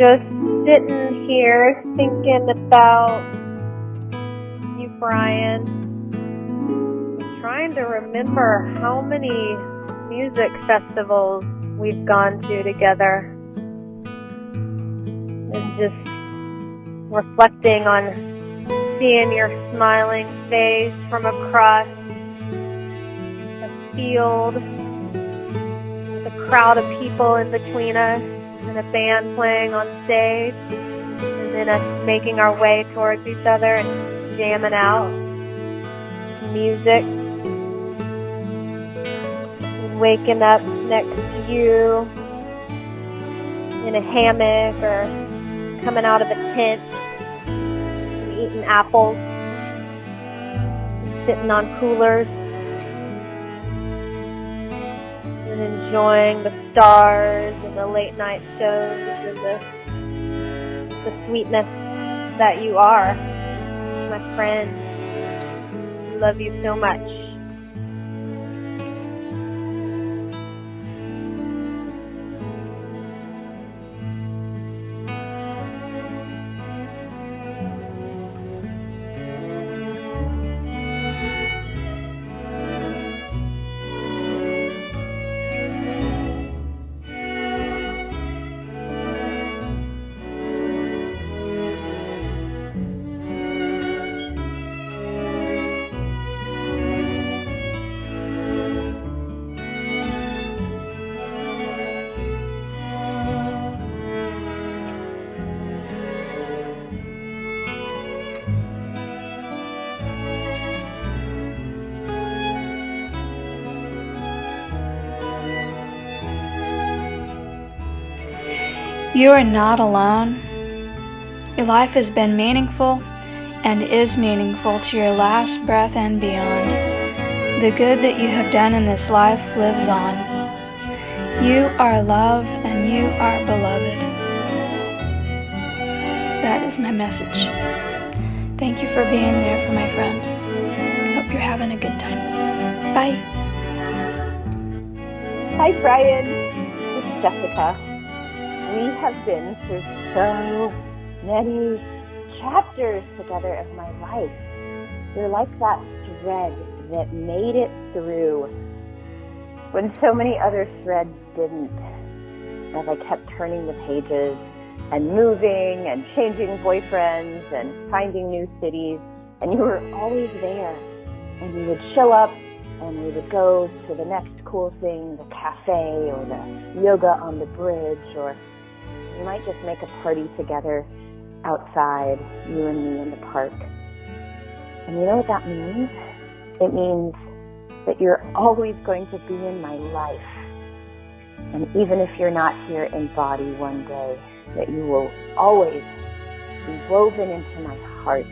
just sitting here thinking about you, Bryan. I'm trying to remember how many music festivals we've gone to together. And just reflecting on seeing your smiling face from across a field with a crowd of people in between us and a band playing on stage, and then us making our way towards each other and jamming out music, and waking up next to you in a hammock or coming out of a tent and eating apples, and sitting on coolers and enjoying the stars and the late night shows and the sweetness that you are, my friend. I love you so much. You are not alone. Your life has been meaningful and is meaningful to your last breath and beyond. The good that you have done in this life lives on. You are loved and you are beloved. That is my message. Thank you for being there for my friend. Hope you're having a good time. Bye. Hi, Bryan. It's Jessica. We have been through so many chapters together of my life. You're like that thread that made it through when so many other threads didn't. As I kept turning the pages and moving and changing boyfriends and finding new cities, and you were always there. And you would show up and we would go to the next cool thing, the cafe or the yoga on the bridge, or we might just make a party together outside, you and me in the park. And you know what that means? It means that you're always going to be in my life. And even if you're not here in body one day, that you will always be woven into my heart.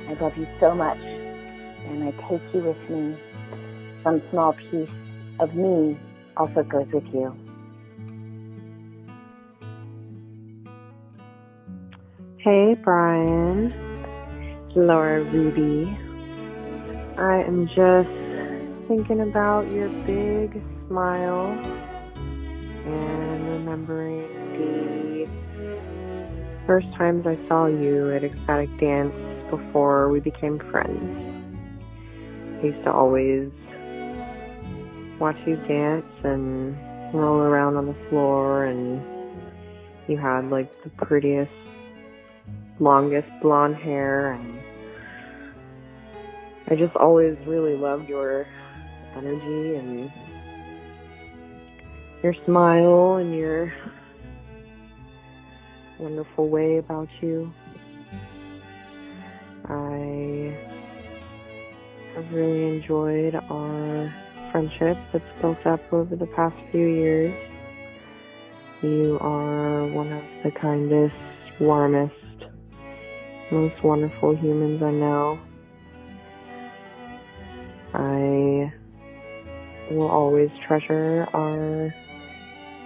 I love you so much, and I take you with me. Some small piece of me also goes with you. Hey, Bryan. It's Laura Ruby. I am just thinking about your big smile and remembering the first times I saw you at Ecstatic Dance before we became friends. I used to always watch you dance and roll around on the floor, and you had like the prettiest, longest blonde hair, and I just always really loved your energy and your smile and your wonderful way about you. I have really enjoyed our friendship that's built up over the past few years. You are one of the kindest, warmest, most wonderful humans I know. I will always treasure our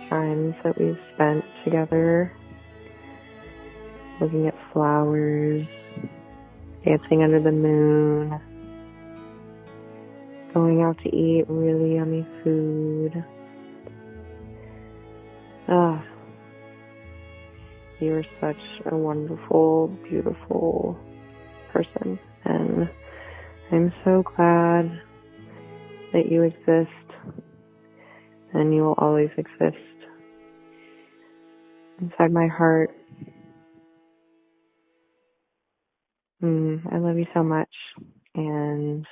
times that we've spent together, looking at flowers, dancing under the moon, going out to eat really yummy food. You are such a wonderful, beautiful person, and I'm so glad that you exist, and you will always exist inside my heart. I love you so much, and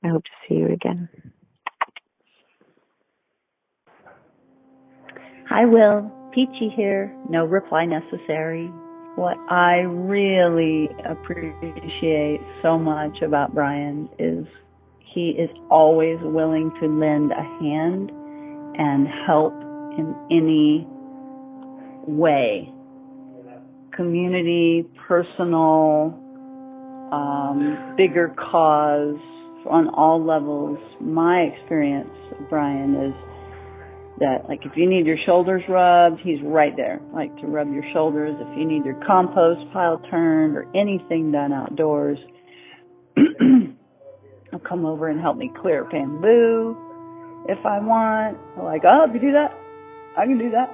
I hope to see you again. Hi, Will. Peachy here. No reply necessary. What I really appreciate so much about Bryan is he is always willing to lend a hand and help in any way. Community, personal, bigger cause, on all levels. My experience of Bryan is that, like, if you need your shoulders rubbed, he's right there, like, to rub your shoulders. If you need your compost pile turned or anything done outdoors, he'll come over and help me clear bamboo if I want. I'm like, oh, if you do that, I can do that.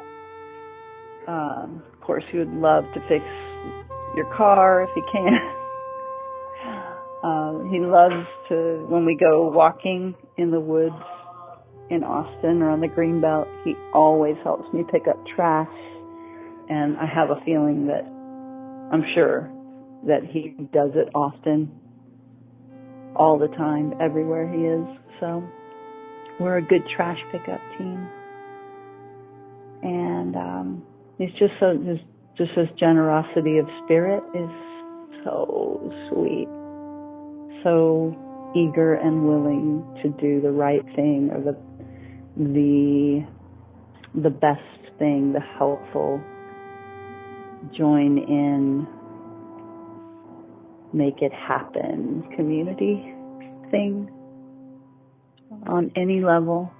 Of course, he would love to fix your car if he can. He loves to, when we go walking in the woods in Austin or on the Greenbelt, he always helps me pick up trash. And I have a feeling that, I'm sure, that he does it often, all the time, everywhere he is. So we're a good trash pickup team. And he's just so, his generosity of spirit is so sweet. So eager and willing to do the right thing, or the best thing, the helpful, join in, make it happen community thing on any level.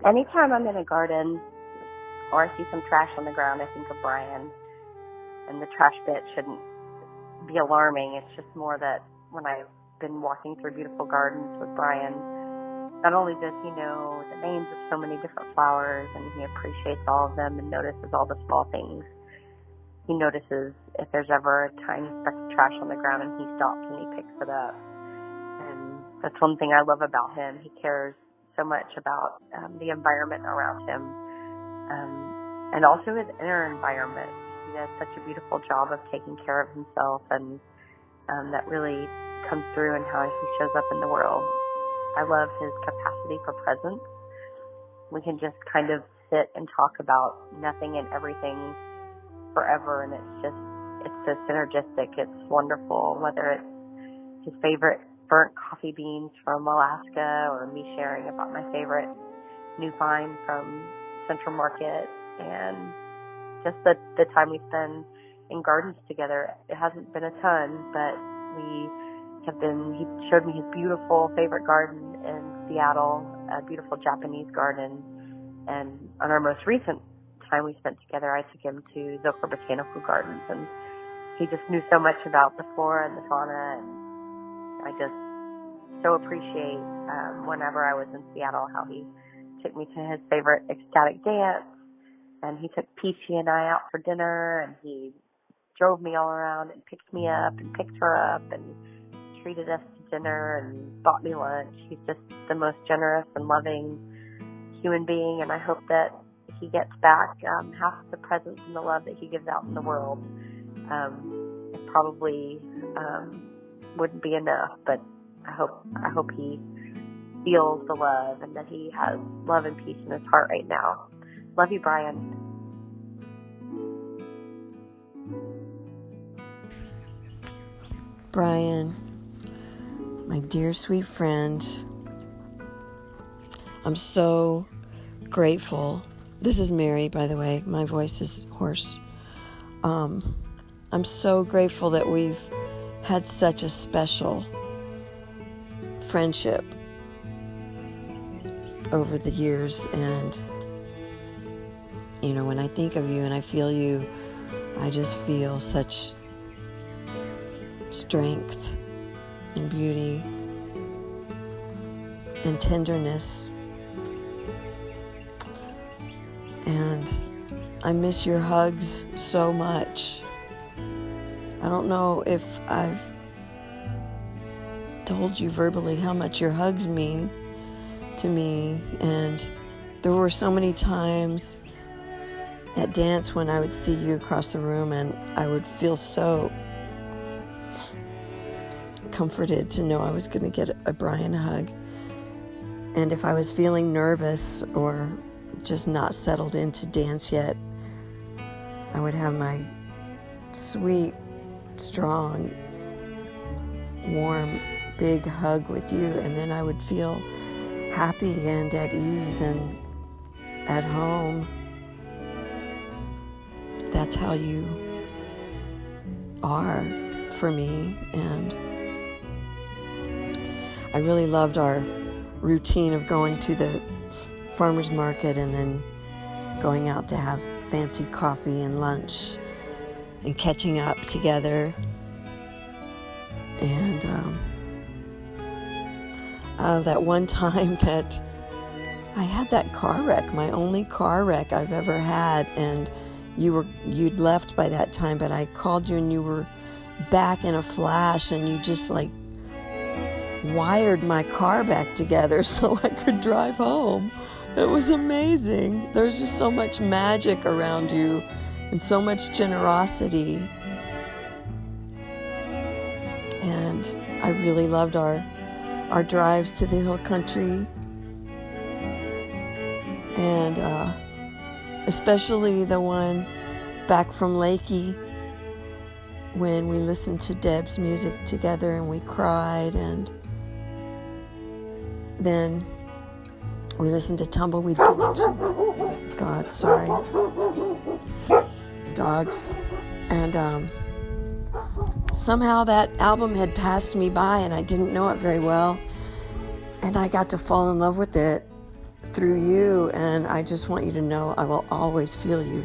Anytime I'm in a garden or I see some trash on the ground, I think of Bryan. And the trash bit shouldn't be alarming. It's just more that when I've been walking through beautiful gardens with Bryan, not only does he know the names of so many different flowers, and he appreciates all of them and notices all the small things, he notices if there's ever a tiny speck of trash on the ground, and he stops and he picks it up. And that's one thing I love about him. He cares so much about the environment around him, and also his inner environment. He does such a beautiful job of taking care of himself, and that really comes through in how he shows up in the world. I love his capacity for presence. We can just kind of sit and talk about nothing and everything forever, and it's so synergistic. It's wonderful, whether it's his favorite burnt coffee beans from Alaska, or me sharing about my favorite new find from Central Market, and just the time we spend in gardens together. It hasn't been a ton, but he showed me his beautiful favorite garden in Seattle, a beautiful Japanese garden. And on our most recent time we spent together, I took him to Zilker Botanical Gardens, and he just knew so much about the flora and the fauna, and I just so appreciate whenever I was in Seattle how he took me to his favorite ecstatic dance, and he took Peachy and I out for dinner, and he drove me all around and picked me up and picked her up and treated us to dinner and bought me lunch. He's just the most generous and loving human being, and I hope that he gets back half of the presence and the love that he gives out in the world. It probably wouldn't be enough, but I hope he feels the love and that he has love and peace in his heart right now. Love you, Bryan. Bryan, my dear sweet friend, I'm so grateful. This is Mary, by the way. My voice is hoarse. I'm so grateful that we've had such a special friendship over the years. And, you know, when I think of you and I feel you, I just feel such strength and beauty. and tenderness. And I miss your hugs so much. I don't know if I've told you verbally how much your hugs mean to me. And there were so many times at dance when I would see you across the room and I would feel so comforted to know I was going to get a Bryan hug. And if I was feeling nervous or just not settled into dance yet, I would have my sweet, strong, warm, big hug with you, and then I would feel happy and at ease and at home. That's how you are for me. And I really loved our routine of going to the farmer's market and then going out to have fancy coffee and lunch and catching up together. And that one time that I had that car wreck, my only car wreck I've ever had, and you'd left by that time, but I called you and you were back in a flash, and you just like wired my car back together so I could drive home. It was amazing. There's just so much magic around you and so much generosity. And I really loved our drives to the hill country, and especially the one back from Lakey when we listened to Deb's music together and we cried, and then we listened to Tumbleweed Connection. God, sorry. Dogs. And somehow that album had passed me by and I didn't know it very well. And I got to fall in love with it through you. And I just want you to know I will always feel you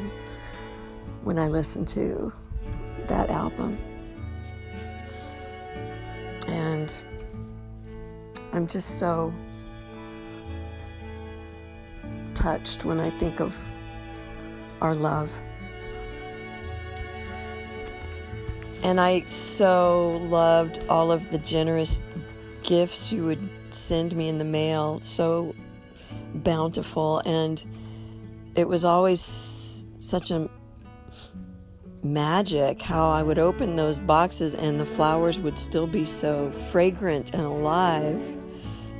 when I listen to that album. And I'm just so touched when I think of our love. And I so loved all of the generous gifts you would send me in the mail, so bountiful. And it was always such a magic how I would open those boxes and the flowers would still be so fragrant and alive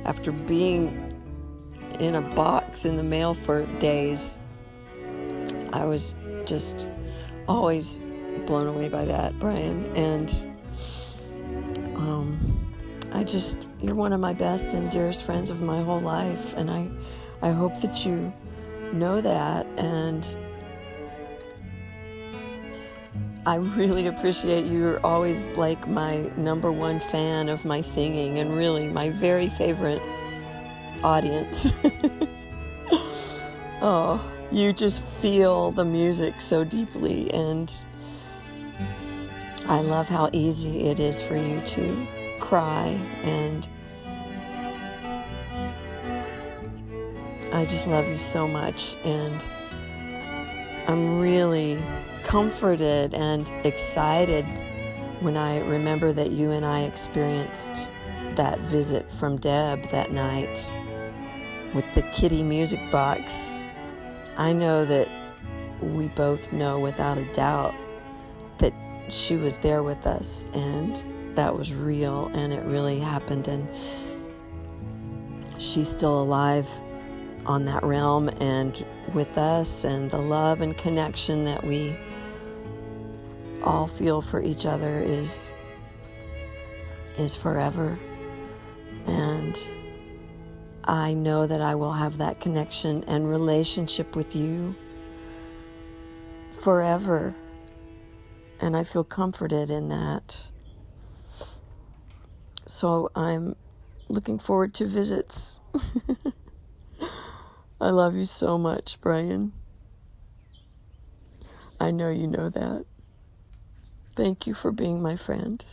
after being in a box in the mail for days. I was just always blown away by that, Bryan. And you're one of my best and dearest friends of my whole life, and I hope that you know that. And I really appreciate you're always like my number one fan of my singing and really my very favorite audience. Oh, you just feel the music so deeply, and I love how easy it is for you to cry, and I just love you so much. And I'm really comforted and excited when I remember that you and I experienced that visit from Deb that night with the kitty music box. I know that we both know without a doubt that she was there with us, and that was real, and it really happened, and she's still alive on that realm and with us, and the love and connection that we all feel for each other is forever. And I know that I will have that connection and relationship with you forever. And I feel comforted in that. So I'm looking forward to visits. I love you so much, Bryan. I know you know that. Thank you for being my friend.